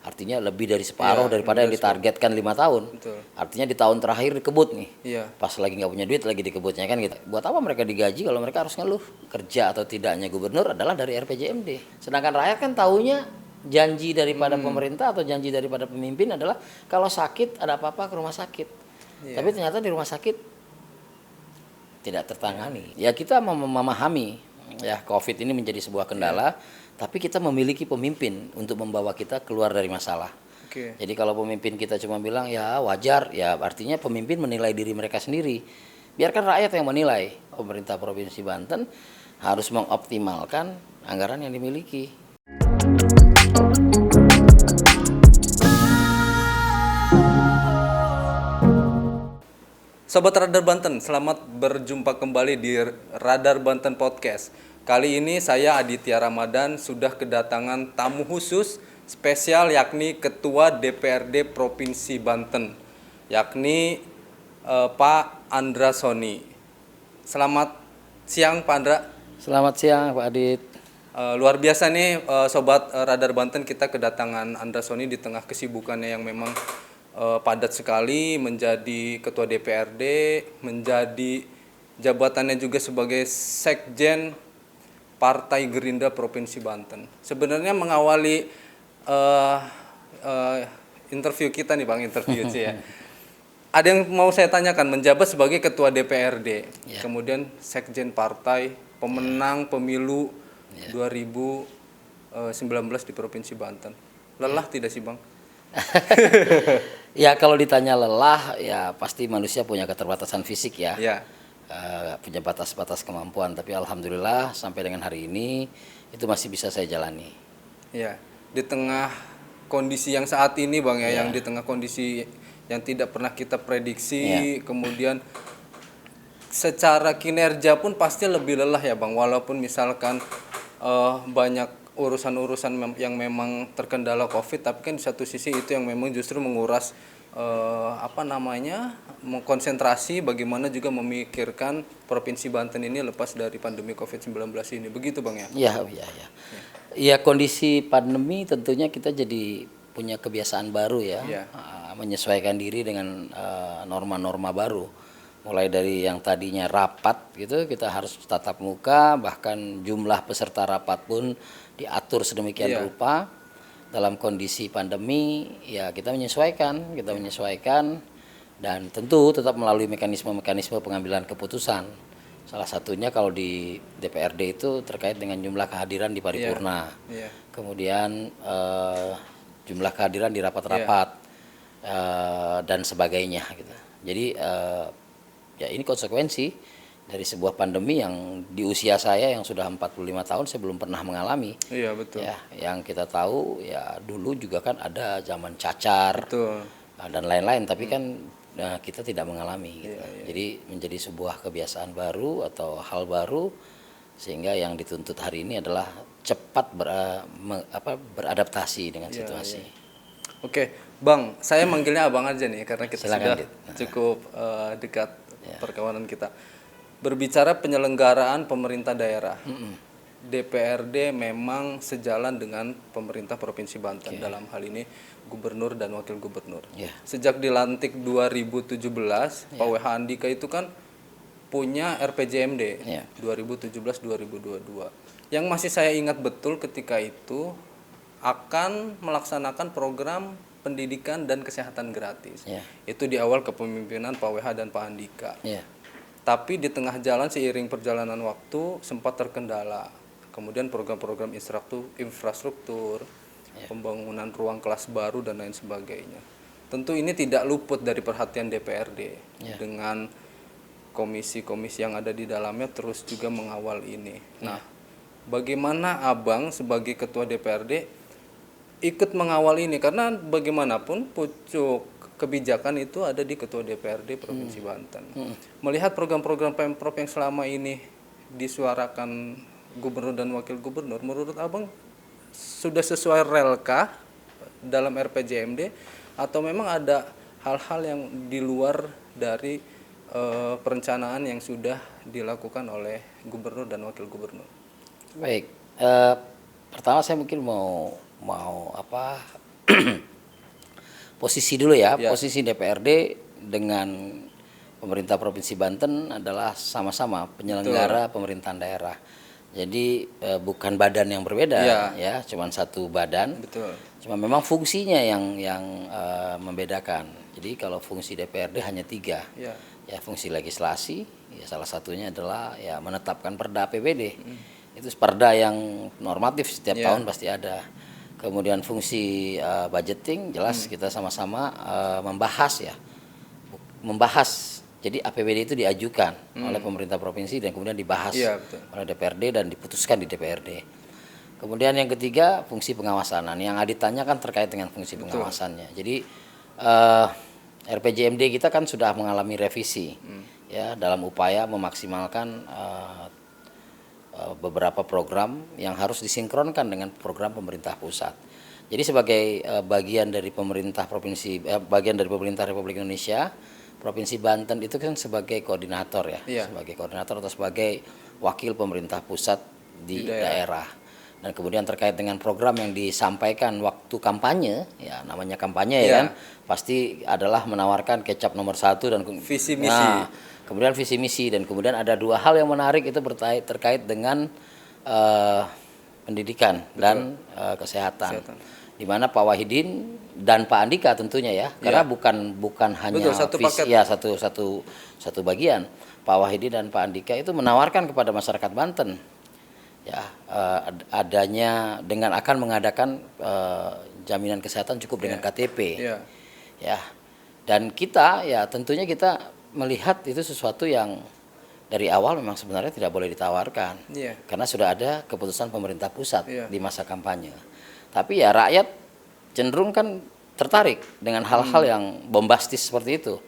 Artinya lebih dari separuh Iya, daripada yang ditargetkan 5 tahun. Betul. Artinya di tahun terakhir dikebut nih. Iya. Pas lagi nggak punya duit lagi dikebutnya kan gitu. Buat apa mereka digaji kalau mereka harus ngeluh? Kerja atau tidaknya gubernur adalah dari RPJMD. Sedangkan rakyat kan taunya janji daripada pemerintah atau janji daripada pemimpin adalah kalau sakit ada apa-apa ke rumah sakit. Iya. Tapi ternyata di rumah sakit tidak tertangani. Ya kita memahami ya COVID ini menjadi sebuah kendala, tapi kita memiliki pemimpin untuk membawa kita keluar dari masalah. Oke. Jadi kalau pemimpin kita cuma bilang ya wajar, ya artinya pemimpin menilai diri mereka sendiri. Biarkan rakyat yang menilai. Pemerintah Provinsi Banten harus mengoptimalkan anggaran yang dimiliki. Sobat Radar Banten, selamat berjumpa kembali di Radar Banten Podcast. Kali ini saya Aditya Ramadan sudah kedatangan tamu khusus spesial yakni Ketua DPRD Provinsi Banten, yakni Pak Andra Soni. Selamat siang Pak Andra. Selamat siang Pak Adit. Luar biasa nih Sobat Radar Banten, kita kedatangan Andra Soni di tengah kesibukannya yang memang padat sekali menjadi ketua DPRD, menjadi jabatannya juga sebagai sekjen Partai Gerindra Provinsi Banten. Sebenarnya mengawali interview kita nih Bang, interview sih ya. Ada yang mau saya tanyakan, menjabat sebagai ketua DPRD, kemudian sekjen partai, pemenang pemilu 2019 di Provinsi Banten. Lelah tidak sih Bang? Ya kalau ditanya lelah, ya pasti manusia punya keterbatasan fisik ya. Ya. Punya batas-batas kemampuan, tapi alhamdulillah sampai dengan hari ini itu masih bisa saya jalani. Ya, di tengah kondisi yang saat ini Bang ya, yang di tengah kondisi yang tidak pernah kita prediksi, kemudian secara kinerja pun pasti lebih lelah ya Bang, walaupun misalkan banyak urusan-urusan yang memang terkendala COVID, tapi kan di satu sisi itu yang memang justru menguras konsentrasi bagaimana juga memikirkan Provinsi Banten ini lepas dari pandemi COVID-19 ini. Begitu Bang ya? Iya. Ya kondisi pandemi tentunya kita jadi punya kebiasaan baru ya, menyesuaikan diri dengan norma-norma baru. Mulai dari yang tadinya rapat gitu, kita harus tatap muka, bahkan jumlah peserta rapat pun diatur sedemikian rupa. Dalam kondisi pandemi ya kita menyesuaikan dan tentu tetap melalui mekanisme-mekanisme pengambilan keputusan. Salah satunya kalau di DPRD itu terkait dengan jumlah kehadiran di paripurna, kemudian jumlah kehadiran di rapat-rapat dan sebagainya gitu. Jadi ya ini konsekuensi dari sebuah pandemi yang di usia saya yang sudah 45 tahun saya belum pernah mengalami. Iya betul. Ya, yang kita tahu ya dulu juga kan ada zaman cacar dan lain-lain, tapi kan kita tidak mengalami. Gitu. Jadi menjadi sebuah kebiasaan baru atau hal baru sehingga yang dituntut hari ini adalah cepat beradaptasi dengan situasi. Oke, Bang, saya manggilnya Abang aja nih karena kita Silakan, sudah cukup dekat perkawanan kita. Berbicara penyelenggaraan pemerintah daerah, DPRD memang sejalan dengan pemerintah Provinsi Banten, dalam hal ini gubernur dan wakil gubernur. Sejak dilantik 2017, Pak WH Andika itu kan punya RPJMD 2017-2022. Yang masih saya ingat betul ketika itu akan melaksanakan program pendidikan dan kesehatan gratis. Itu di awal kepemimpinan Pak WH dan Pak Andika. Tapi di tengah jalan seiring perjalanan waktu sempat terkendala. Kemudian program-program infrastruktur, pembangunan ruang kelas baru dan lain sebagainya. Tentu ini tidak luput dari perhatian DPRD dengan komisi-komisi yang ada di dalamnya terus juga mengawal ini. Nah, bagaimana Abang sebagai ketua DPRD ikut mengawal ini? Karena bagaimanapun pucuk kebijakan itu ada di Ketua DPRD Provinsi Banten. Melihat program-program Pemprov yang selama ini disuarakan gubernur dan wakil gubernur, menurut Abang sudah sesuai relkah dalam RPJMD atau memang ada hal-hal yang di luar dari perencanaan yang sudah dilakukan oleh gubernur dan wakil gubernur? Baik, pertama saya mungkin mau Posisi dulu ya, posisi DPRD dengan pemerintah Provinsi Banten adalah sama-sama penyelenggara pemerintahan daerah. Jadi bukan badan yang berbeda ya, cuman satu badan. Betul. Cuma memang fungsinya yang membedakan. Jadi kalau fungsi DPRD hanya 3. Ya fungsi legislasi, ya salah satunya adalah ya menetapkan perda APBD. Itu perda yang normatif setiap tahun pasti ada. Kemudian fungsi budgeting jelas kita sama-sama membahas ya. Membahas. Jadi APBD itu diajukan oleh pemerintah provinsi dan kemudian dibahas oleh DPRD dan diputuskan di DPRD. Kemudian yang ketiga fungsi pengawasan. Nah, yang Adit tanya kan terkait dengan fungsi pengawasannya. Jadi RPJMD kita kan sudah mengalami revisi ya dalam upaya memaksimalkan beberapa program yang harus disinkronkan dengan program pemerintah pusat. Jadi sebagai bagian dari pemerintah provinsi, bagian dari pemerintah Republik Indonesia, Provinsi Banten itu kan sebagai koordinator ya, sebagai koordinator atau sebagai wakil pemerintah pusat di daerah. Dan kemudian terkait dengan program yang disampaikan waktu kampanye, ya namanya kampanye ya kan, pasti adalah menawarkan kecap nomor 1 dan visi misi. Kemudian visi misi dan kemudian ada 2 hal yang menarik itu terkait dengan pendidikan dan kesehatan. Di mana Pak Wahidin dan Pak Andika tentunya ya, karena bukan hanya satu bagian. Pak Wahidin dan Pak Andika itu menawarkan kepada masyarakat Banten ya adanya dengan akan mengadakan jaminan kesehatan cukup dengan KTP. Ya. Dan kita ya tentunya kita melihat itu sesuatu yang dari awal memang sebenarnya tidak boleh ditawarkan. Karena sudah ada keputusan pemerintah pusat di masa kampanye. Tapi ya rakyat cenderung kan tertarik dengan hal-hal yang bombastis seperti itu.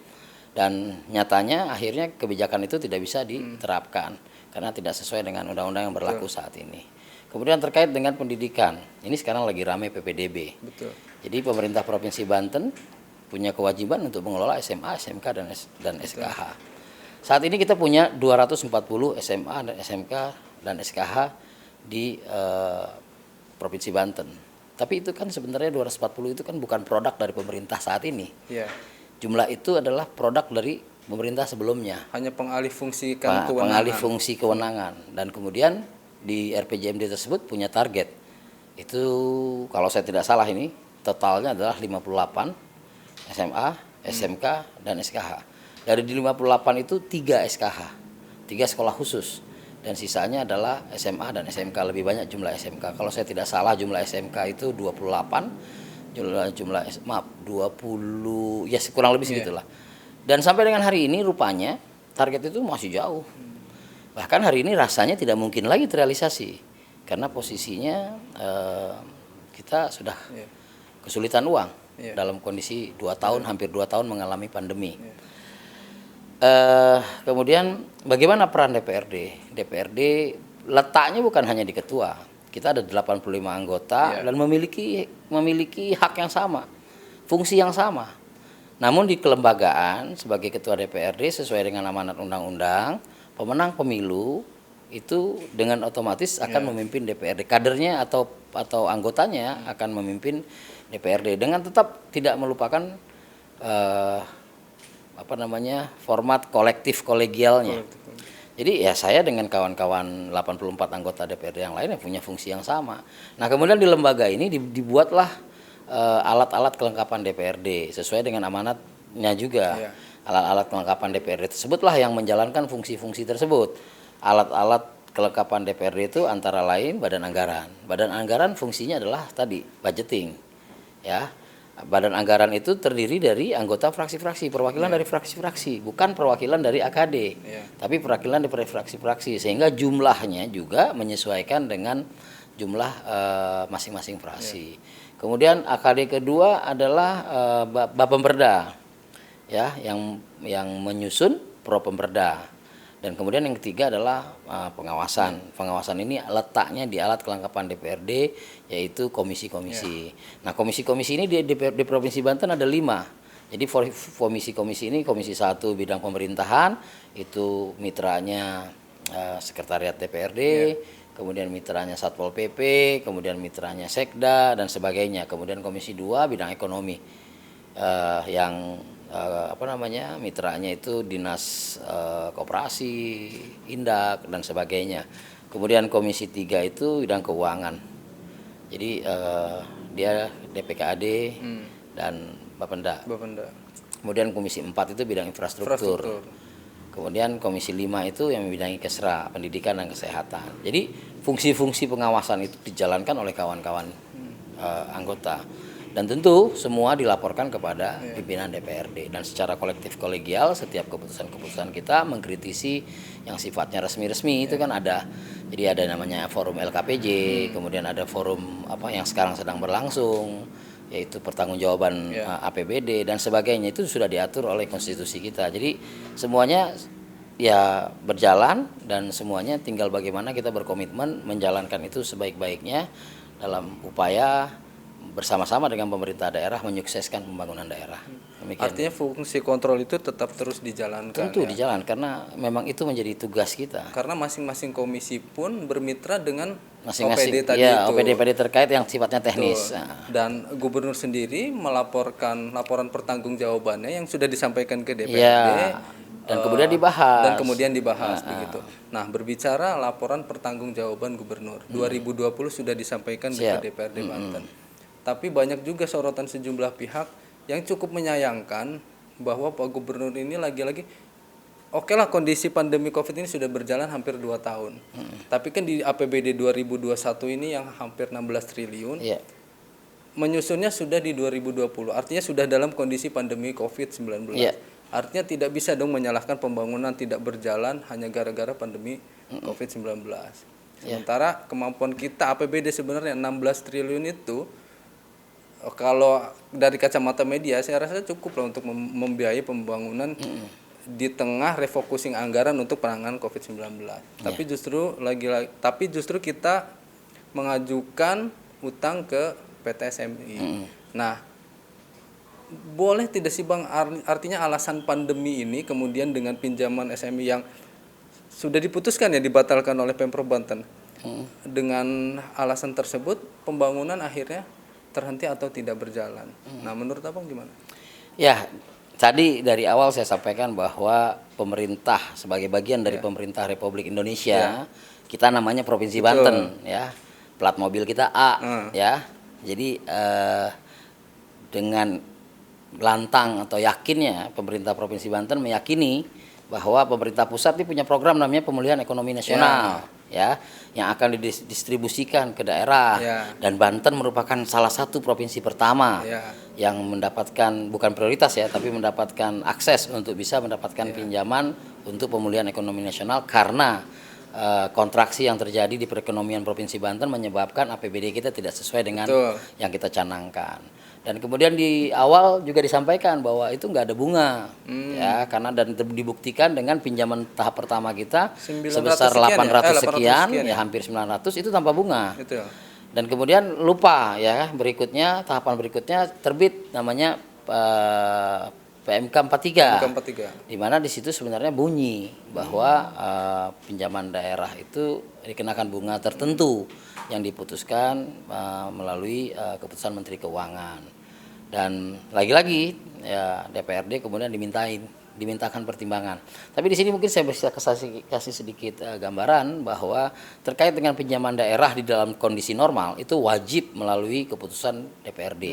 Dan nyatanya akhirnya kebijakan itu tidak bisa diterapkan karena tidak sesuai dengan undang-undang yang berlaku saat ini. Kemudian terkait dengan pendidikan, ini sekarang lagi ramai PPDB. Jadi pemerintah Provinsi Banten punya kewajiban untuk mengelola SMA, SMK dan SKH. Saat ini kita punya 240 SMA dan SMK dan SKH di Provinsi Banten. Tapi itu kan sebenarnya 240 itu kan bukan produk dari pemerintah saat ini. Jumlah itu adalah produk dari pemerintah sebelumnya. Hanya pengalih fungsi kewenangan. Pengalih fungsi kewenangan. Dan kemudian di RPJMD tersebut punya target. Itu kalau saya tidak salah ini totalnya adalah 58 SMA, SMK, dan SKH. Dari di 58 itu 3 SKH, 3 sekolah khusus. Dan sisanya adalah SMA dan SMK, lebih banyak jumlah SMK. Kalau saya tidak salah jumlah SMK itu 28, jumlah 20, ya kurang lebih segitulah. Dan sampai dengan hari ini rupanya target itu masih jauh. Bahkan hari ini rasanya tidak mungkin lagi terrealisasi. Karena posisinya kita sudah kesulitan uang dalam kondisi 2 tahun, hampir 2 tahun mengalami pandemi. Kemudian bagaimana peran DPRD? DPRD letaknya bukan hanya di ketua. Kita ada 85 anggota dan memiliki hak yang sama, fungsi yang sama. Namun di kelembagaan sebagai ketua DPRD sesuai dengan amanat undang-undang, pemenang pemilu itu dengan otomatis akan memimpin DPRD. Kadernya atau anggotanya akan memimpin DPRD dengan tetap tidak melupakan format kolektif kolegialnya. Jadi ya saya dengan kawan-kawan 84 anggota DPRD yang lain punya fungsi yang sama. Nah kemudian di lembaga ini dibuatlah alat-alat kelengkapan DPRD sesuai dengan amanatnya juga. Alat-alat kelengkapan DPRD tersebutlah yang menjalankan fungsi-fungsi tersebut. Alat-alat kelengkapan DPRD itu antara lain Badan Anggaran. Badan Anggaran fungsinya adalah tadi budgeting, ya. Badan Anggaran itu terdiri dari anggota fraksi-fraksi, perwakilan dari fraksi-fraksi, bukan perwakilan dari AKD, tapi perwakilan dari fraksi-fraksi, sehingga jumlahnya juga menyesuaikan dengan jumlah masing-masing fraksi. Kemudian AKD kedua adalah Bapemperda, ya, yang menyusun Propemperda. Dan kemudian yang ketiga adalah pengawasan. Pengawasan ini letaknya di alat kelengkapan DPRD, yaitu komisi-komisi. Nah komisi-komisi ini di Provinsi Banten ada 5. Jadi komisi-komisi ini, komisi 1 bidang pemerintahan, itu mitranya sekretariat DPRD. kemudian mitranya Satpol PP, kemudian mitranya Sekda dan sebagainya. Kemudian Komisi 2 bidang ekonomi yang mitranya itu Dinas Koperasi, Indak dan sebagainya. Kemudian Komisi 3 itu bidang keuangan. Jadi dia DPKAD dan Bapenda. Kemudian Komisi 4 itu bidang infrastruktur. Kemudian Komisi 5 itu yang membidangi Kesra, pendidikan dan kesehatan. Jadi fungsi-fungsi pengawasan itu dijalankan oleh kawan-kawan anggota. Dan tentu semua dilaporkan kepada pimpinan DPRD. Dan secara kolektif kolegial setiap keputusan-keputusan kita mengkritisi yang sifatnya resmi-resmi itu kan ada. Jadi ada namanya forum LKPJ, kemudian ada forum yang sekarang sedang berlangsung, yaitu pertanggungjawaban APBD dan sebagainya. Itu sudah diatur oleh konstitusi kita. Jadi semuanya ya berjalan dan semuanya tinggal bagaimana kita berkomitmen menjalankan itu sebaik-baiknya dalam upaya bersama-sama dengan pemerintah daerah menyukseskan pembangunan daerah. Demikian. Artinya fungsi kontrol itu tetap terus dijalankan. Tentu dijalankan karena memang itu menjadi tugas kita. Karena masing-masing komisi pun bermitra dengan masing-masing OPD tadi itu. OPD terkait yang sifatnya teknis. Dan gubernur sendiri melaporkan laporan pertanggungjawabannya yang sudah disampaikan ke DPRD. Dan kemudian dibahas. Begitu. Nah, berbicara laporan pertanggungjawaban gubernur 2020 sudah disampaikan ke DPRD Banten. Tapi banyak juga sorotan sejumlah pihak yang cukup menyayangkan bahwa Pak Gubernur ini lagi-lagi oke lah kondisi pandemi Covid ini sudah berjalan hampir 2 tahun. Tapi kan di APBD 2021 ini yang hampir 16 triliun. Menyusunnya sudah di 2020. Artinya sudah dalam kondisi pandemi Covid-19. Artinya tidak bisa dong menyalahkan pembangunan tidak berjalan hanya gara-gara pandemi Covid-19. Sementara kemampuan kita APBD sebenarnya 16 triliun itu kalau dari kacamata media saya rasa cukup lah untuk membiayai pembangunan di tengah refocusing anggaran untuk penanganan Covid-19. Tapi justru kita mengajukan utang ke PT SMI. Nah, boleh tidak sih Bang, artinya alasan pandemi ini kemudian dengan pinjaman SMI yang sudah diputuskan dibatalkan oleh Pemprov Banten. Dengan alasan tersebut pembangunan akhirnya terhenti atau tidak berjalan. Nah, menurut Abang gimana? Ya, tadi dari awal saya sampaikan bahwa pemerintah sebagai bagian dari pemerintah Republik Indonesia, kita namanya Provinsi Banten, ya. Plat mobil kita A, ya. Jadi dengan lantang atau yakinnya pemerintah Provinsi Banten meyakini bahwa pemerintah pusat ini punya program namanya pemulihan ekonomi nasional. Yang akan didistribusikan ke daerah dan Banten merupakan salah satu provinsi pertama yang mendapatkan bukan prioritas tapi mendapatkan akses untuk bisa mendapatkan pinjaman untuk pemulihan ekonomi nasional karena kontraksi yang terjadi di perekonomian Provinsi Banten menyebabkan APBD kita tidak sesuai dengan yang kita canangkan. Dan kemudian di awal juga disampaikan bahwa itu nggak ada bunga, karena dan dibuktikan dengan pinjaman tahap pertama kita sebesar 800 sekian, hampir 900 itu tanpa bunga. Dan kemudian lupa berikutnya tahapan berikutnya terbit namanya PMK 43. Di mana di situ sebenarnya bunyi bahwa pinjaman daerah itu dikenakan bunga tertentu yang diputuskan melalui keputusan Menteri Keuangan. Dan lagi-lagi DPRD kemudian dimintakan pertimbangan. Tapi di sini mungkin saya bisa kasih sedikit gambaran bahwa terkait dengan pinjaman daerah di dalam kondisi normal itu wajib melalui keputusan DPRD.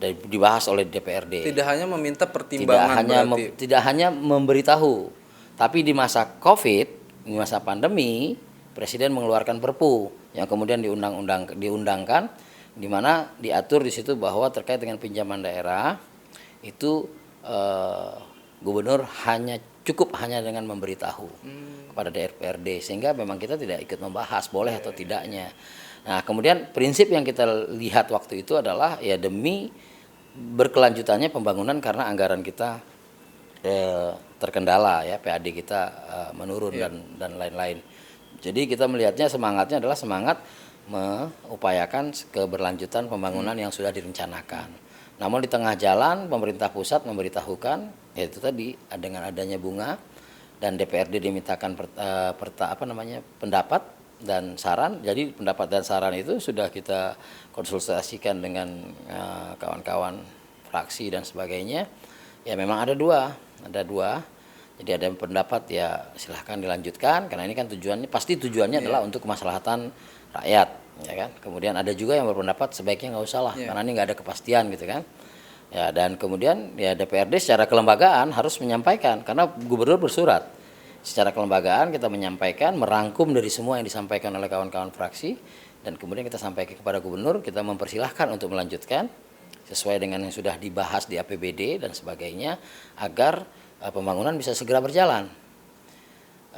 Dibahas oleh DPRD. Tidak hanya meminta pertimbangan tidak hanya memberitahu, tapi di masa Covid, di masa pandemi, Presiden mengeluarkan Perpu yang kemudian diundangkan di mana diatur di situ bahwa terkait dengan pinjaman daerah itu gubernur cukup hanya dengan memberitahu kepada DPRD sehingga memang kita tidak ikut membahas boleh atau tidaknya. Nah, kemudian prinsip yang kita lihat waktu itu adalah demi berkelanjutannya pembangunan karena anggaran kita terkendala PAD kita menurun dan lain-lain. Jadi kita melihatnya semangatnya adalah semangat mengupayakan keberlanjutan pembangunan yang sudah direncanakan. Namun di tengah jalan pemerintah pusat memberitahukan yaitu tadi dengan adanya bunga dan DPRD dimintakan pendapat dan saran. Jadi pendapat dan saran itu sudah kita konsultasikan dengan kawan-kawan fraksi dan sebagainya. Ya memang ada dua. Jadi ada yang pendapat ya silahkan dilanjutkan karena ini kan tujuannya adalah untuk kemaslahatan rakyat, ya kan. Kemudian ada juga yang berpendapat sebaiknya nggak usah lah karena ini nggak ada kepastian gitu kan. Ya dan kemudian ya DPRD secara kelembagaan harus menyampaikan karena gubernur bersurat. Secara kelembagaan kita menyampaikan, merangkum dari semua yang disampaikan oleh kawan-kawan fraksi dan kemudian kita sampaikan kepada gubernur, kita mempersilahkan untuk melanjutkan sesuai dengan yang sudah dibahas di APBD dan sebagainya agar pembangunan bisa segera berjalan.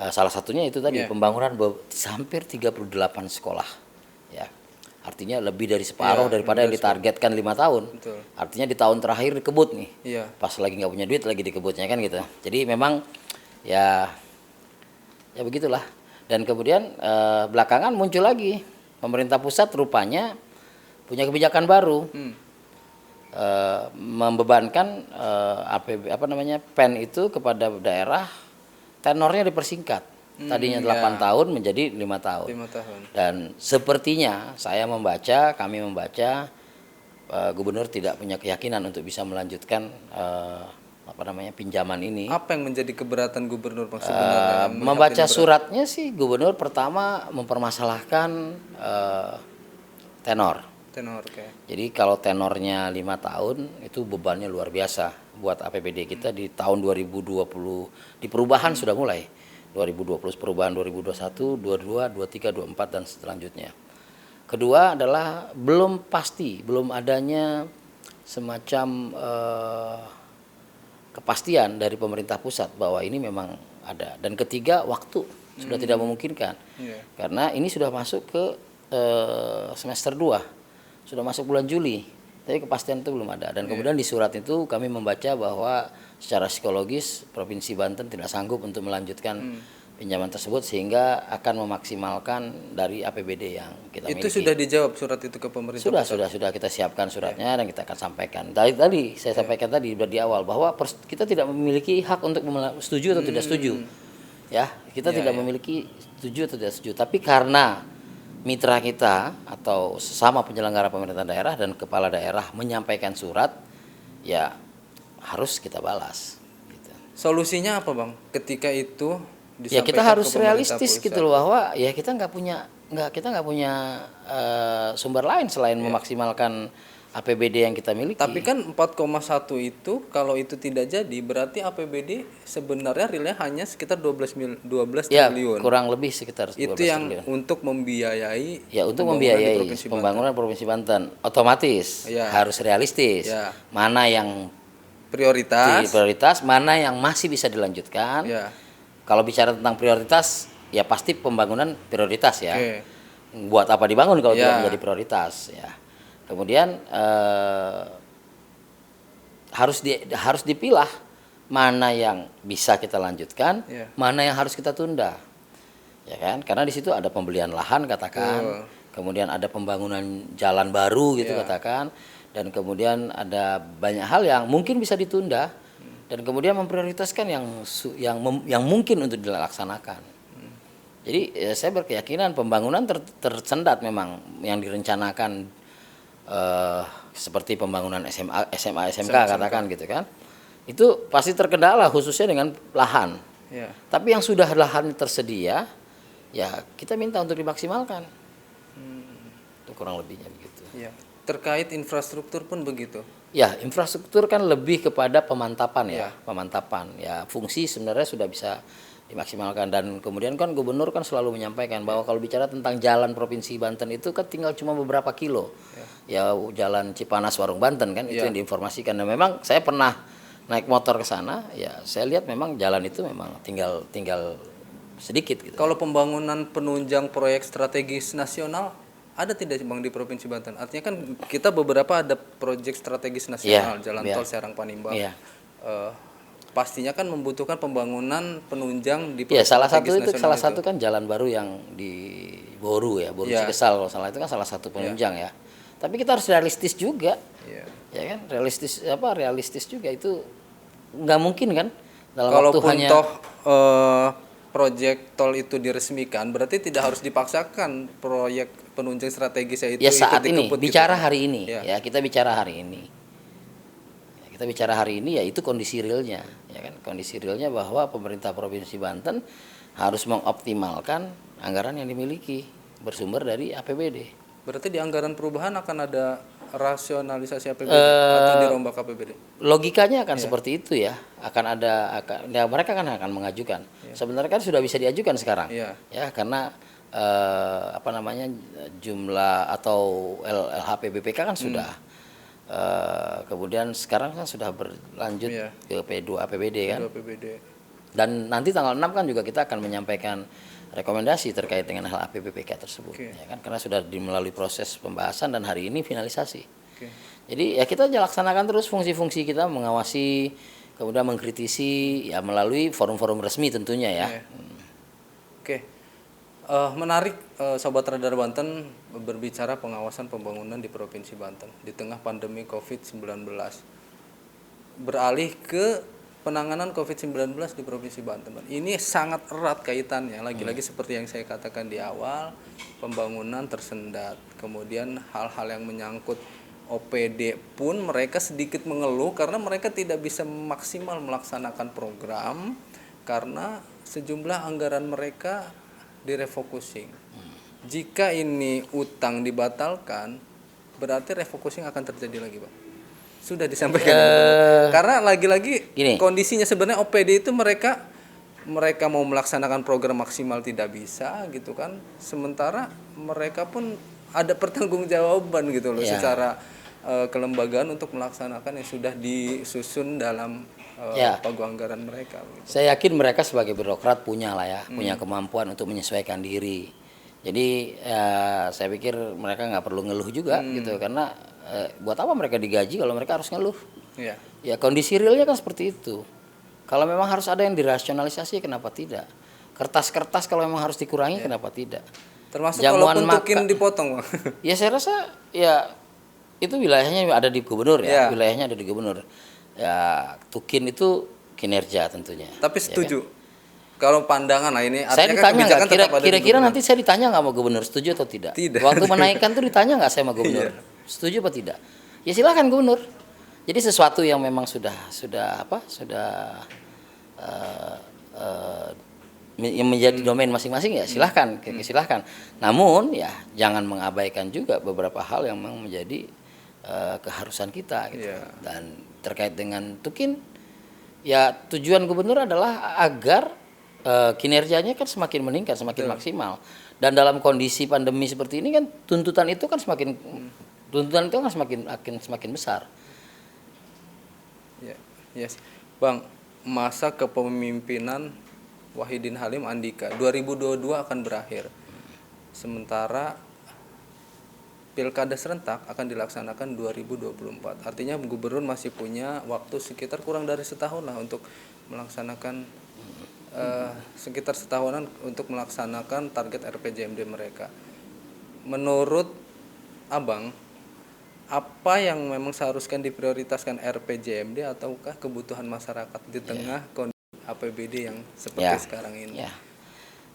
Salah satunya itu tadi pembangunan hampir 38 sekolah. Ya, artinya lebih dari separuh daripada yang ditargetkan 5 tahun. Betul. Artinya di tahun terakhir dikebut nih. Iya. Pas lagi nggak punya duit lagi dikebutnya kan gitu. Jadi memang ya begitulah. Dan kemudian belakangan muncul lagi pemerintah pusat rupanya punya kebijakan baru. Membebankan PEN itu kepada daerah, tenornya dipersingkat. Tadinya 8 tahun menjadi 5 tahun. 5 tahun. Dan sepertinya kami membaca gubernur tidak punya keyakinan untuk bisa melanjutkan pinjaman ini. Apa yang menjadi keberatan gubernur sebenarnya? Membaca suratnya sih gubernur pertama mempermasalahkan tenor. Jadi kalau tenornya 5 tahun itu bebannya luar biasa buat APBD kita di tahun 2020 di perubahan sudah mulai 2020 perubahan 2021, 22, 23, 24 dan selanjutnya. Kedua adalah belum adanya semacam kepastian dari pemerintah pusat bahwa ini memang ada. Dan ketiga waktu sudah tidak memungkinkan karena ini sudah masuk ke semester 2. Sudah masuk bulan Juli, tapi kepastian itu belum ada. Dan kemudian di surat itu kami membaca bahwa secara psikologis Provinsi Banten tidak sanggup untuk melanjutkan pinjaman tersebut sehingga akan memaksimalkan dari APBD yang kita miliki. Itu sudah dijawab surat itu ke pemerintah? Sudah kita siapkan suratnya dan kita akan sampaikan. Tadi saya sampaikan tadi di awal bahwa kita tidak memiliki hak untuk setuju atau tidak setuju. Ya, kita tidak memiliki setuju atau tidak setuju. Tapi karena mitra kita atau sesama penyelenggara pemerintahan daerah dan kepala daerah menyampaikan surat, ya harus kita balas. Gitu. Solusinya apa bang? Ketika itu disampaikan ya kita harus ke realistis pusat. gitu loh bahwa ya kita nggak punya sumber lain selain memaksimalkan APBD yang kita miliki. Tapi kan 4,1 itu kalau itu tidak jadi berarti APBD sebenarnya realnya hanya sekitar 12 triliun. Kurang lebih sekitar 12 itu yang triliun. Untuk membiayai pembangunan Provinsi Banten. Otomatis harus realistis. Mana yang prioritas, mana yang masih bisa dilanjutkan. Kalau bicara tentang prioritas, ya pasti pembangunan prioritas ya. Buat apa dibangun kalau tidak menjadi prioritas ya. Kemudian harus dipilah mana yang bisa kita lanjutkan, mana yang harus kita tunda, ya kan? Karena di situ ada pembelian lahan katakan, kemudian ada pembangunan jalan baru gitu katakan, dan kemudian ada banyak hal yang mungkin bisa ditunda, dan kemudian memprioritaskan yang mungkin untuk dilaksanakan. Jadi saya berkeyakinan pembangunan tersendat memang yang direncanakan. Seperti pembangunan SMA, SMK katakan gitu kan, itu pasti terkendala khususnya dengan lahan. Tapi yang sudah lahan tersedia, ya kita minta untuk dimaksimalkan. Itu kurang lebihnya begitu. Terkait infrastruktur pun begitu. Ya, infrastruktur kan lebih kepada pemantapan pemantapan. Ya, fungsi sebenarnya sudah bisa dimaksimalkan dan kemudian kan gubernur kan selalu menyampaikan bahwa kalau bicara tentang jalan Provinsi Banten itu kan tinggal cuma beberapa kilo. Ya jalan Cipanas Warung Banten kan itu yang diinformasikan. Dan memang saya pernah naik motor ke sana, ya saya lihat memang jalan itu memang tinggal sedikit gitu. Kalau pembangunan penunjang proyek strategis nasional ada tidak bang di Provinsi Banten? Artinya kan kita beberapa ada proyek strategis nasional, jalan tol Serang Panimbang. Pastinya kan membutuhkan pembangunan penunjang di salah satu kan jalan baru yang di Boru Cikesal kalau salah itu kan salah satu penunjang ya. Tapi kita harus realistis juga. Ya kan? Realistis juga itu nggak mungkin kan dalam waktu Kalaupun hanya toh proyek tol itu diresmikan, berarti tidak harus dipaksakan proyek penunjang strategisnya itu ya saat ikut ini dikebut bicara gitu. hari ini Ya. ya kita bicara hari ini. Kita bicara hari ini ya itu kondisi realnya, ya kan? Kondisi realnya bahwa pemerintah Provinsi Banten harus mengoptimalkan anggaran yang dimiliki bersumber dari APBD. Berarti di anggaran perubahan akan ada rasionalisasi APBD atau dirombak APBD? Logikanya akan seperti itu ya, ya mereka akan mengajukan. Sebenarnya kan sudah bisa diajukan sekarang, Iya. ya karena apa namanya jumlah atau LHP BPK kan sudah. Kemudian sekarang kan sudah berlanjut Iya. ke P2 APBD kan. P2 APBD. Dan nanti tanggal 6 kan juga kita akan menyampaikan rekomendasi terkait dengan LHP BPK tersebut, Oke. ya kan karena sudah melalui proses pembahasan dan hari ini finalisasi. Oke. Jadi ya kita laksanakan terus fungsi-fungsi kita, mengawasi, kemudian mengkritisi ya melalui forum-forum resmi tentunya ya. Iya. Oke. Menarik Sobat Radar Banten berbicara pengawasan pembangunan di Provinsi Banten di tengah pandemi COVID-19. Beralih ke penanganan COVID-19 di Provinsi Banten. Ini sangat erat kaitannya, lagi-lagi seperti yang saya katakan di awal, pembangunan tersendat. Kemudian hal-hal yang menyangkut OPD pun mereka sedikit mengeluh karena mereka tidak bisa maksimal melaksanakan program karena sejumlah anggaran mereka direfocusing. Jika ini utang dibatalkan, berarti refocusing akan terjadi lagi, Pak. Sudah disampaikan karena lagi-lagi Gini. kondisinya sebenarnya OPD itu mereka mau melaksanakan program maksimal tidak bisa gitu kan, sementara mereka pun ada pertanggungjawaban gitu loh Ya. secara kelembagaan untuk melaksanakan yang sudah disusun dalam Ya. pagu anggaran mereka gitu. Saya yakin mereka sebagai birokrat punya lah ya, punya kemampuan untuk menyesuaikan diri. Jadi saya pikir mereka nggak perlu ngeluh juga gitu karena buat apa mereka digaji kalau mereka harus ngeluh? Iya. Ya kondisi realnya kan seperti itu. Kalau memang harus ada yang dirasionalisasi, kenapa tidak? Kertas-kertas kalau memang harus dikurangi, kenapa tidak? Termasuk Jamuan kalaupun tukin makan. dipotong, Bang. Ya saya rasa ya itu wilayahnya ada di gubernur ya, Ya. wilayahnya ada di gubernur. Ya tukin itu kinerja tentunya. Tapi Ya setuju. Kalau pandangan lah ini Saya artinya kan ditanya kebijakan nggak, tetap ada di kira-kira gubernur. nanti saya ditanya nggak sama gubernur setuju atau tidak? Tidak. Waktu menaikkan tuh ditanya nggak saya sama gubernur, setuju apa tidak? Ya silakan gubernur. Jadi sesuatu yang memang sudah yang menjadi domain masing-masing ya silahkan, silahkan. Namun ya jangan mengabaikan juga beberapa hal yang memang menjadi keharusan kita gitu. Iya. Dan terkait dengan tukin, ya tujuan gubernur adalah agar kinerjanya kan semakin meningkat, semakin maksimal. Dan dalam kondisi pandemi seperti ini kan tuntutan itu kan semakin besar. Ya, yes. Bang, masa kepemimpinan Wahidin Halim Andika 2022 akan berakhir. Sementara Pilkada serentak akan dilaksanakan 2024. Artinya gubernur masih punya waktu sekitar kurang dari setahun lah untuk melaksanakan sekitar setahunan untuk melaksanakan target RPJMD mereka. Menurut Abang, apa yang memang seharusnya diprioritaskan RPJMD ataukah kebutuhan masyarakat di tengah kondisi APBD yang seperti sekarang ini? Ya.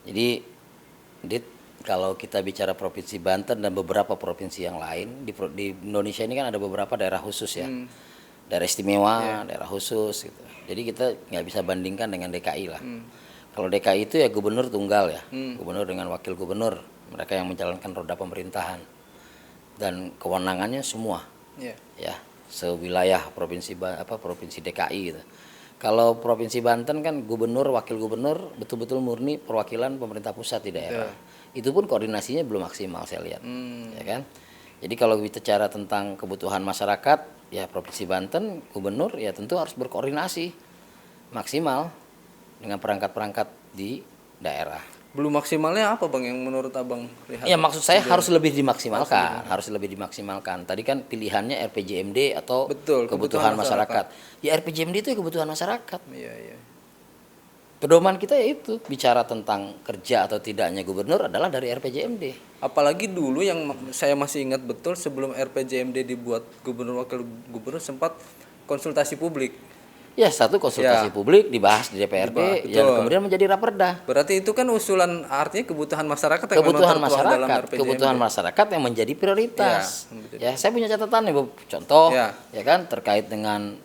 Jadi, Dit, kalau kita bicara Provinsi Banten dan beberapa provinsi yang lain di Indonesia ini kan ada beberapa daerah khusus ya, daerah istimewa, daerah khusus gitu. Jadi kita nggak bisa bandingkan dengan DKI lah. Kalau DKI itu ya gubernur tunggal ya, gubernur dengan wakil gubernur, mereka yang menjalankan roda pemerintahan dan kewenangannya semua, ya sewilayah provinsi DKI gitu. Kalau Provinsi Banten kan gubernur, wakil gubernur betul-betul murni perwakilan pemerintah pusat di daerah. Itu pun koordinasinya belum maksimal saya lihat, ya kan. Jadi kalau bicara tentang kebutuhan masyarakat, ya Provinsi Banten gubernur ya tentu harus berkoordinasi maksimal dengan perangkat-perangkat di daerah. Belum maksimalnya apa Bang yang menurut Abang lihat? Ya maksud saya harus lebih dimaksimalkan, Tadi kan pilihannya RPJMD atau kebutuhan masyarakat. Ya RPJMD itu ya kebutuhan masyarakat. Iya. Pedoman kita yaitu bicara tentang kerja atau tidaknya gubernur adalah dari RPJMD. Apalagi dulu yang saya masih ingat betul sebelum RPJMD dibuat gubernur wakil gubernur sempat konsultasi publik. Ya, satu konsultasi publik dibahas di DPRD, yang kemudian menjadi raperda. Berarti itu kan usulan, artinya kebutuhan masyarakat yang kebutuhan memang tertuang dalam masyarakat, RPJMD. kebutuhan masyarakat yang menjadi prioritas. Ya, saya punya catatan nih, Bu. Contoh, ya kan terkait dengan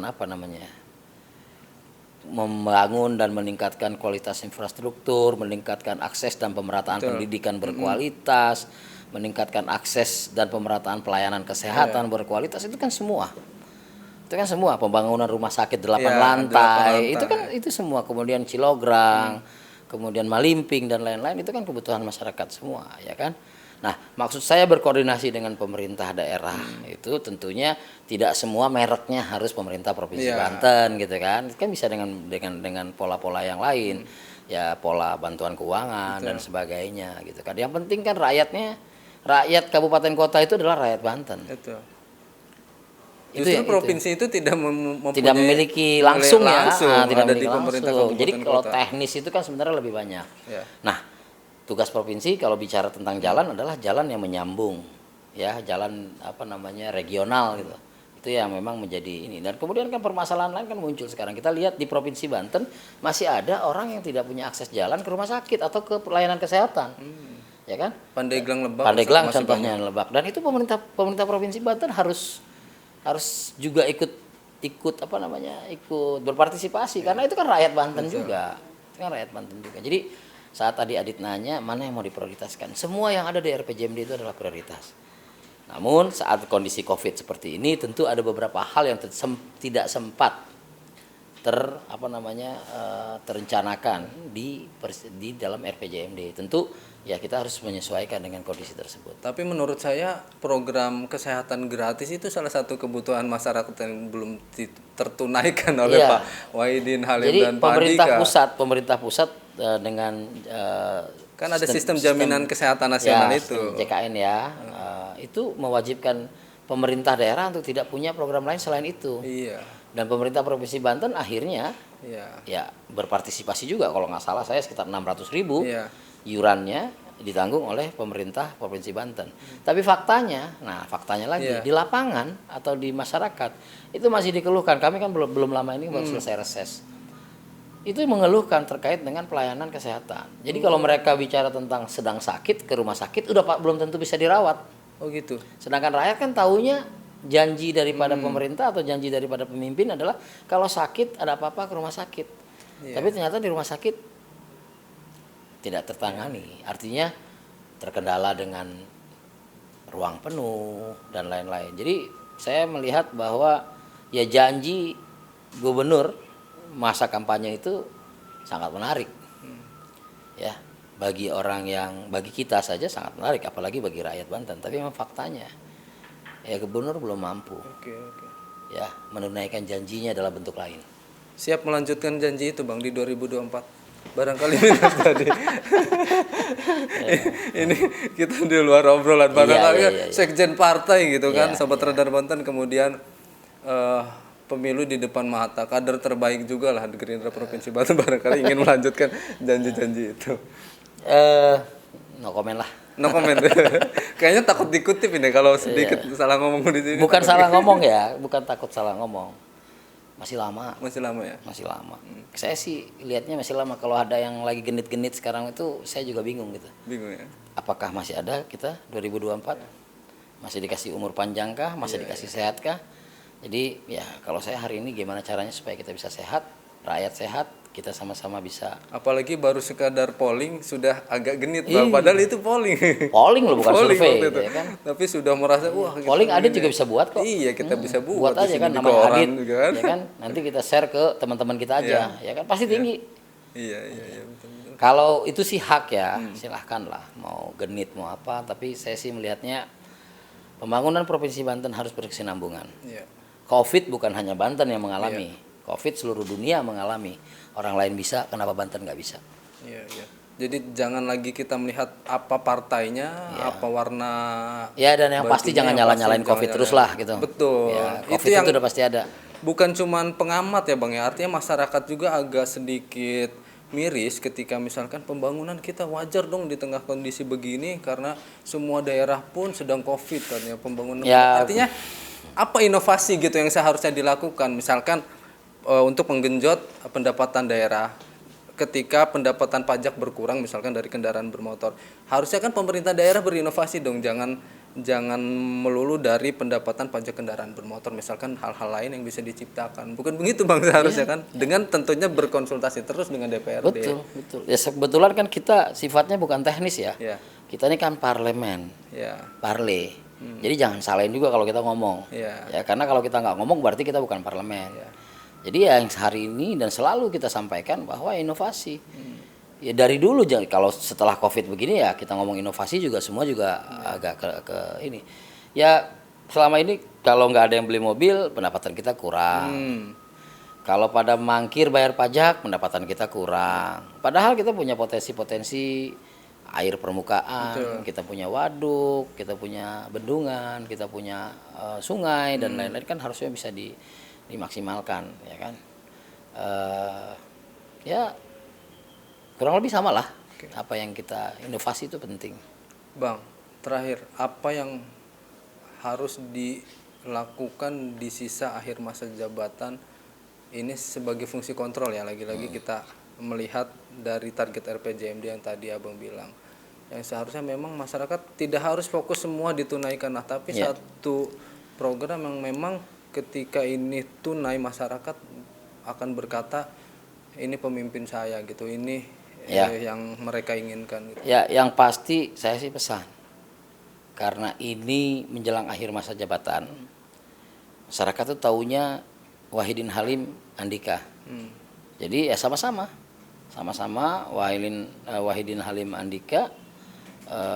apa namanya? Membangun dan meningkatkan kualitas infrastruktur, meningkatkan akses dan pemerataan pendidikan berkualitas, meningkatkan akses dan pemerataan pelayanan kesehatan berkualitas, itu kan semua. Itu kan semua, pembangunan rumah sakit 8 lantai, itu semua, kemudian Cilograng, kemudian Malimping dan lain-lain, itu kan kebutuhan masyarakat semua, ya kan? Nah, maksud saya berkoordinasi dengan pemerintah daerah itu tentunya tidak semua mereknya harus pemerintah Provinsi Banten gitu kan. Kan bisa dengan pola-pola yang lain. Ya, pola bantuan keuangan dan sebagainya gitu kan. Yang penting kan rakyat kabupaten kota itu adalah rakyat Banten. Itu. Justru provinsi itu tidak memiliki langsung tidak ada di pemerintah langsung. Jadi kalau teknis itu kan sebenarnya lebih banyak. Nah, tugas provinsi kalau bicara tentang jalan adalah jalan yang menyambung, ya, jalan apa namanya regional gitu. Itu yang memang menjadi ini. Dan kemudian kan permasalahan lain kan muncul sekarang. Kita lihat di Provinsi Banten masih ada orang yang tidak punya akses jalan ke rumah sakit atau ke pelayanan kesehatan. Ya kan? Pandeglang Lebak. Pandeglang contohnya Lebak. Dan itu pemerintah Provinsi Banten harus juga ikut apa namanya? Ikut berpartisipasi karena itu kan rakyat Banten juga. Itu kan rakyat Banten juga. Jadi saat tadi Adit nanya mana yang mau diprioritaskan, semua yang ada di RPJMD itu adalah prioritas. Namun saat kondisi COVID seperti ini tentu ada beberapa hal yang tidak sempat terencanakan di dalam RPJMD. Tentu ya kita harus menyesuaikan dengan kondisi tersebut. Tapi menurut saya program kesehatan gratis itu salah satu kebutuhan masyarakat yang belum tertunaikan oleh Pak Wahidin Halim dan Pak Andika. Jadi pemerintah pusat dengan kan ada sistem jaminan kesehatan nasional itu JKN itu mewajibkan pemerintah daerah untuk tidak punya program lain selain itu. Dan pemerintah Provinsi Banten akhirnya ya berpartisipasi juga, kalau nggak salah saya sekitar 600.000 iurannya ditanggung oleh pemerintah Provinsi Banten. Tapi faktanya lagi di lapangan atau di masyarakat itu masih dikeluhkan. Kami kan belum lama ini baru selesai reses. Itu mengeluhkan terkait dengan pelayanan kesehatan. Jadi kalau mereka bicara tentang sedang sakit ke rumah sakit belum tentu bisa dirawat. Oh gitu. Sedangkan rakyat kan taunya janji daripada pemerintah atau janji daripada pemimpin adalah kalau sakit ada apa-apa ke rumah sakit. Tapi ternyata di rumah sakit tidak tertangani. Artinya terkendala dengan ruang penuh dan lain-lain. Jadi saya melihat bahwa ya janji gubernur masa kampanye itu sangat menarik. Ya, bagi kita saja sangat menarik, apalagi bagi rakyat Banten. Tapi memang faktanya ya gubernur belum mampu. Ya, menunaikan janjinya dalam bentuk lain. Siap melanjutkan janji itu Bang di 2024. Barangkali minat tadi. Ini kita di luar obrolan barangkali sekjen partai gitu kan, Sobat Radar Banten, kemudian pemilu di depan mata, kader terbaik juga lah di Gerindra Provinsi Banten, barangkali ingin melanjutkan janji-janji itu. No comment lah. No comment. Kayaknya takut dikutip ini kalau sedikit salah ngomong di sini. Bukan salah ngomong ya, bukan takut salah ngomong. Masih lama. Masih lama ya? Masih lama. Saya sih lihatnya masih lama. Kalau ada yang lagi genit-genit sekarang itu saya juga bingung gitu. Bingung ya? Apakah masih ada kita 2024? Masih dikasih umur panjang kah? Masih dikasih sehat kah? Jadi ya kalau saya hari ini gimana caranya supaya kita bisa sehat, rakyat sehat, kita sama-sama bisa. Apalagi baru sekadar polling sudah agak genit, padahal itu polling. Polling loh, bukan survei, ya kan? Tapi sudah merasa wah. Polling Adit juga bisa buat kok. Iya, kita bisa buat aja kan namanya Adit, kan? Ya kan? Nanti kita share ke teman-teman kita aja, ya kan? Pasti tinggi. Iya, betul. Kalau itu sih hak ya, silahkan lah mau genit mau apa. Tapi saya sih melihatnya pembangunan Provinsi Banten harus berkesinambungan. COVID bukan hanya Banten yang mengalami, COVID seluruh dunia mengalami. Orang lain bisa, kenapa Banten nggak bisa? Jadi jangan lagi kita melihat apa partainya, apa warna. Ya, dan yang pasti jangan nyalain COVID terus lah gitu. Betul. Ya, COVID itu udah pasti ada. Bukan cuman pengamat ya Bang ya, artinya masyarakat juga agak sedikit miris ketika misalkan pembangunan kita wajar dong di tengah kondisi begini karena semua daerah pun sedang COVID kan ya pembangunan. Artinya apa inovasi gitu yang seharusnya dilakukan, misalkan untuk menggenjot pendapatan daerah. Ketika pendapatan pajak berkurang misalkan dari kendaraan bermotor, harusnya kan pemerintah daerah berinovasi dong, jangan melulu dari pendapatan pajak kendaraan bermotor, misalkan hal-hal lain yang bisa diciptakan. Bukan begitu Bang seharusnya kan? Dengan tentunya berkonsultasi terus dengan DPRD. Betul. Ya kebetulan kan kita sifatnya bukan teknis ya. Kita ini kan parlemen. Parle. Jadi jangan salahin juga kalau kita ngomong. Ya karena kalau kita nggak ngomong berarti kita bukan parlemen. Jadi yang hari ini dan selalu kita sampaikan bahwa inovasi. Ya dari dulu, kalau setelah COVID begini ya kita ngomong inovasi juga semua juga agak ke ini. Ya selama ini kalau nggak ada yang beli mobil pendapatan kita kurang. Kalau pada mangkir bayar pajak pendapatan kita kurang. Padahal kita punya potensi-potensi air permukaan, kita punya waduk, kita punya bendungan, kita punya sungai dan lain-lain, kan harusnya bisa dimaksimalkan, ya kan? Ya kurang lebih sama lah. Apa yang kita inovasi itu penting. Bang, terakhir, apa yang harus dilakukan di sisa akhir masa jabatan ini sebagai fungsi kontrol ya? Lagi-lagi kita melihat dari target RPJMD yang tadi Abang bilang, yang seharusnya memang masyarakat tidak harus fokus semua ditunaikan, nah tapi satu program yang memang ketika ini tunai masyarakat akan berkata ini pemimpin saya gitu, ini yang mereka inginkan gitu. Ya yang pasti saya sih pesan, karena ini menjelang akhir masa jabatan, masyarakat tuh taunya Wahidin Halim Andika. Jadi ya sama-sama Wahidin Halim Andika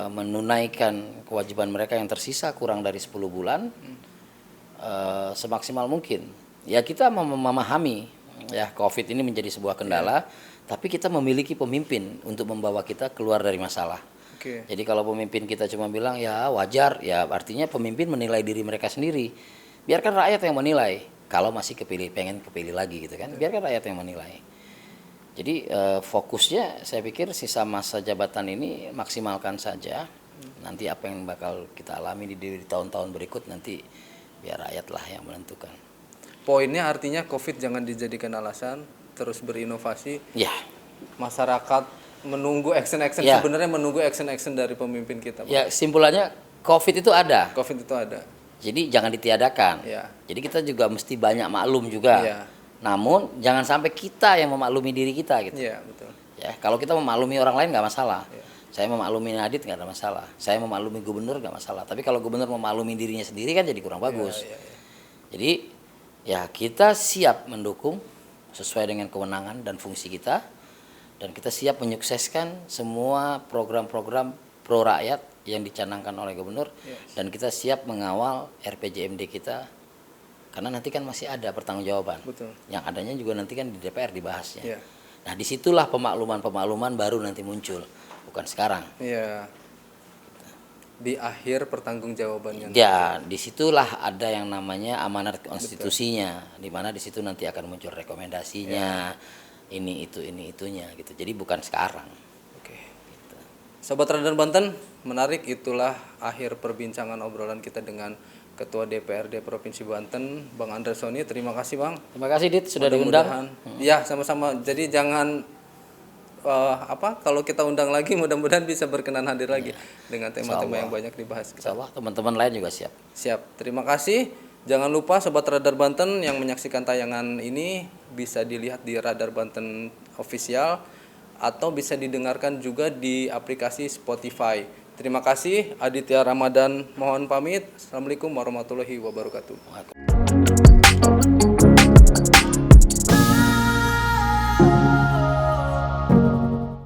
menunaikan kewajiban mereka yang tersisa kurang dari 10 bulan semaksimal mungkin. Ya kita memahami ya COVID ini menjadi sebuah kendala, tapi kita memiliki pemimpin untuk membawa kita keluar dari masalah. Jadi kalau pemimpin kita cuma bilang ya wajar, ya artinya pemimpin menilai diri mereka sendiri. Biarkan rakyat yang menilai. Kalau masih pengen kepilih lagi gitu kan, biarkan rakyat yang menilai. Jadi fokusnya saya pikir sisa masa jabatan ini maksimalkan saja. Nanti apa yang bakal kita alami di tahun-tahun berikut nanti biar rakyat lah yang menentukan. Poinnya artinya COVID jangan dijadikan alasan, terus berinovasi. Masyarakat menunggu action-action, sebenarnya menunggu action-action dari pemimpin kita. Ya simpulannya COVID itu ada. Jadi jangan ditiadakan. Jadi kita juga mesti banyak maklum juga. Namun jangan sampai kita yang memaklumi diri kita gitu. Betul. Ya kalau kita memaklumi orang lain nggak masalah. Saya memaklumi Nadit nggak ada masalah. Saya memaklumi gubernur nggak masalah. Tapi kalau gubernur memaklumi dirinya sendiri kan jadi kurang bagus. Jadi ya kita siap mendukung sesuai dengan kewenangan dan fungsi kita, dan kita siap menyukseskan semua program-program pro rakyat yang dicanangkan oleh gubernur, dan kita siap mengawal RPJMD kita karena nanti kan masih ada pertanggungjawaban. Yang adanya juga nanti kan di DPR dibahasnya. Nah disitulah pemakluman baru nanti muncul, bukan sekarang. Di akhir pertanggungjawabannya. Ya, disitulah ada yang namanya amanat konstitusinya, di mana di situ nanti akan muncul rekomendasinya, ini itunya gitu. Jadi bukan sekarang. Gitu. Sobat Radar Banten, menarik, itulah akhir perbincangan obrolan kita dengan Ketua DPRD Provinsi Banten, Bang Andres Soni. Terima kasih Bang. Terima kasih Dit sudah diundang. Ya sama-sama. Jadi jangan kalau kita undang lagi mudah-mudahan bisa berkenan hadir lagi dengan tema-tema yang banyak dibahas. Insyaallah teman-teman lain juga siap. Terima kasih. Jangan lupa Sobat Radar Banten yang menyaksikan tayangan ini bisa dilihat di Radar Banten Official atau bisa didengarkan juga di aplikasi Spotify. Terima kasih. Aditya Ramadan mohon pamit. Assalamualaikum warahmatullahi wabarakatuh.